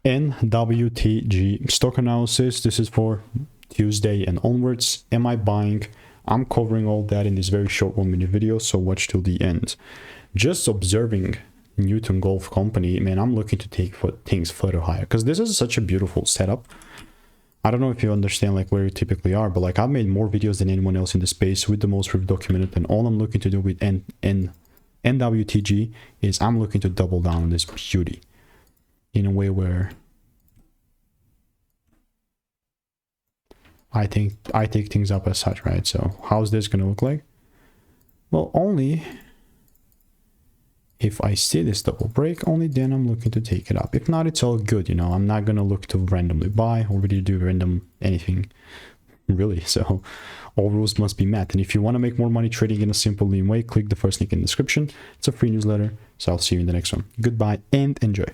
NWTG stock analysis. This is for Tuesday and onwards. Am I buying? I'm covering all that in this very short 1-minute video, so watch till the end. Just observing Newton Golf Company, man, I'm looking to take things further higher because this is such a beautiful setup. I don't know if you understand like where you typically are, but like I've made more videos than anyone else in the space with the most proof documented, and all I'm looking to do with NWTG is I'm looking to double down on this beauty in a way where I take things up as such, right? So how's this gonna look like? Well, only if I see this double break, only then I'm looking to take it up. If not, it's all good, you know. I'm not gonna look to randomly buy or really do random anything, really. So all rules must be met. And if you want to make more money trading in a simple, lean way, click the first link in the description. It's a free newsletter. So I'll see you in the next one. Goodbye and enjoy.